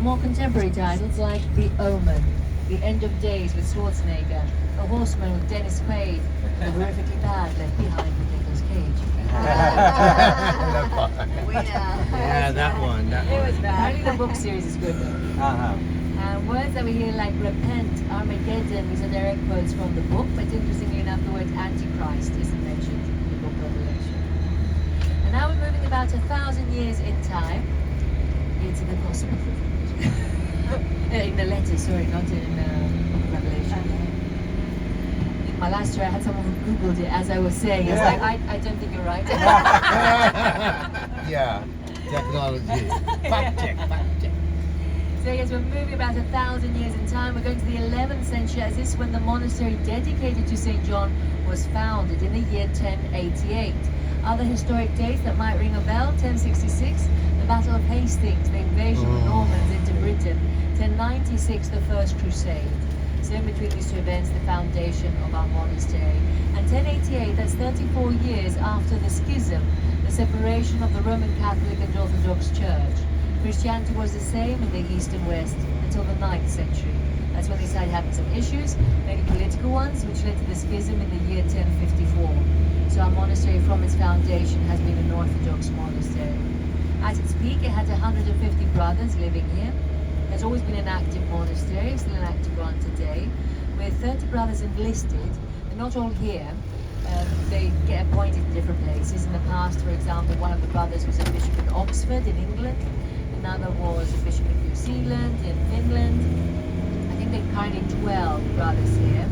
More contemporary titles like The Omen, The End of Days with Schwarzenegger, The Horseman with Dennis Quaid, and The Horrifically Bad Left Behind with Nicolas Cage. Yeah, that one. It was bad. Apparently the book series is good though. And words that we hear like repent, Armageddon, these are direct quotes from the book, but interestingly enough the word Antichrist isn't mentioned in the book of Revelation. And now we're moving about 1,000 years in time into the Gospel of in the letter, sorry, not in book of Revelation. In my last year I had someone who Googled it as I was saying. I was like, I don't think you're right. Yeah, technology. Fact check. So yes, we're moving about 1,000 years in time. We're going to the 11th century, as this is when the monastery dedicated to St. John was founded in the year 1088. Other historic dates that might ring a bell: 1066, the Battle of Hastings, the invasion of the Normans into Britain; 1096, the First Crusade. So in between these two events, the foundation of our monastery. And 1088, that's 34 years after the schism, the separation of the Roman Catholic and Orthodox Church. Christianity was the same in the East and West until the 9th century. That's when they started having some issues, many political ones, which led to the schism in the year 1054. So our monastery from its foundation has been an Orthodox monastery. At its peak, it had 150 brothers living here. There's always been an active monastery, still an active one today, with 30 brothers enlisted. They're not all here. They get appointed in different places. In the past, for example, one of the brothers was a bishop in Oxford in England. Another was a bishop in New Zealand, in Finland. I think there are currently 12 brothers here.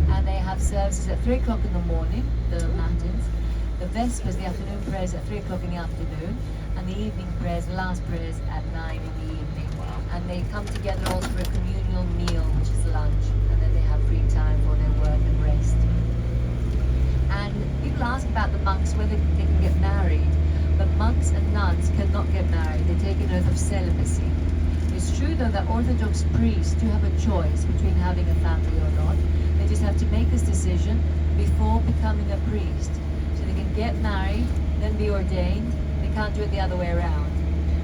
And they have services at 3 o'clock in the morning, the matins. The Vespers, the afternoon prayers at 3 o'clock in the afternoon. And the evening prayers, the last prayers at 9 in the evening. And they come together also for a communal meal, which is lunch. And then they have free time for their work and rest. And people ask about the monks, whether they can get married. But monks and nuns cannot get married. They take an oath of celibacy. It's true though that Orthodox priests do have a choice between having a family or not. They just have to make this decision before becoming a priest. So they can get married, then be ordained. They can't do it the other way around.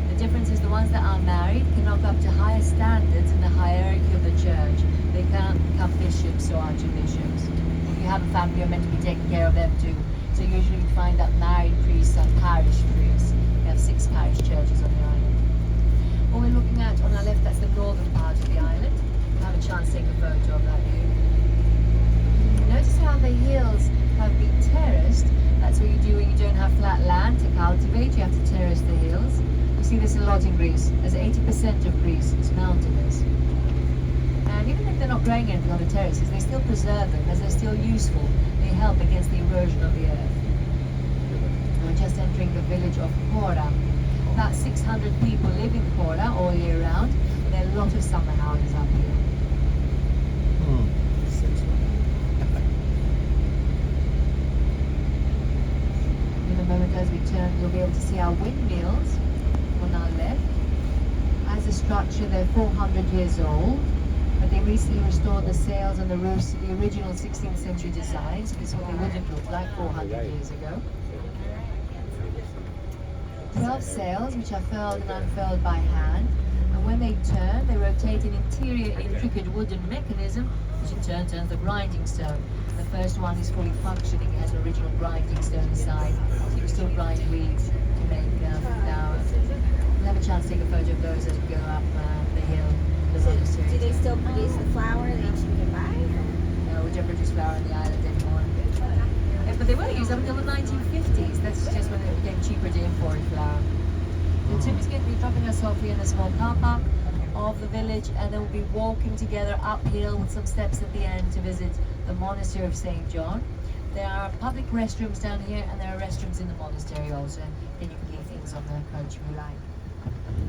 The difference is the ones that are married can knock up to higher standards in the hierarchy of the church. They can't become bishops or archbishops. If you have a family, you're meant to be taking care of them too. So usually you find that married priests are parish priests. We have 6 parish churches on the island. What we're looking at on our left, that's the northern part of the island. We'll have a chance to take a photo of that view. Notice how the hills have been terraced. That's what you do when you don't have flat land to cultivate. You have to terrace the hills. You see this a lot in Greece, as 80% of Greece is mountainous. And even if they're not growing anything on the terraces, they still preserve them as they're still useful. They help against the erosion of the earth. And we're just entering the village of Kora. About 600 people live in Kora all year round. There are a lot of summer houses up here. In a moment as we turn, you'll be able to see our windmills on our left. As a structure, they're 400 years old. But they recently restored the sails and the roofs to the original 16th century designs. This is what they would have looked like 400 years ago. 12 sails, which are furled and unfurled by hand. And when they turn, they rotate an interior intricate wooden mechanism, which in turn turns the grinding stone. The first one is fully functioning. It has an original grinding stone inside. So you can still grind weeds to make flour. We'll have a chance to take a photo of those as we go up the hill. Do they still produce the flour that you can buy? No, we don't produce flour on the island anymore. But they were used up until the 1950s. That's just when it became cheaper to import flour. So Tim is going to be dropping us off here in the small car park of the village, and then we'll be walking together uphill with some steps at the end to visit the monastery of St. John. There are public restrooms down here, and there are restrooms in the monastery also. Then you can leave things on the coach if you like.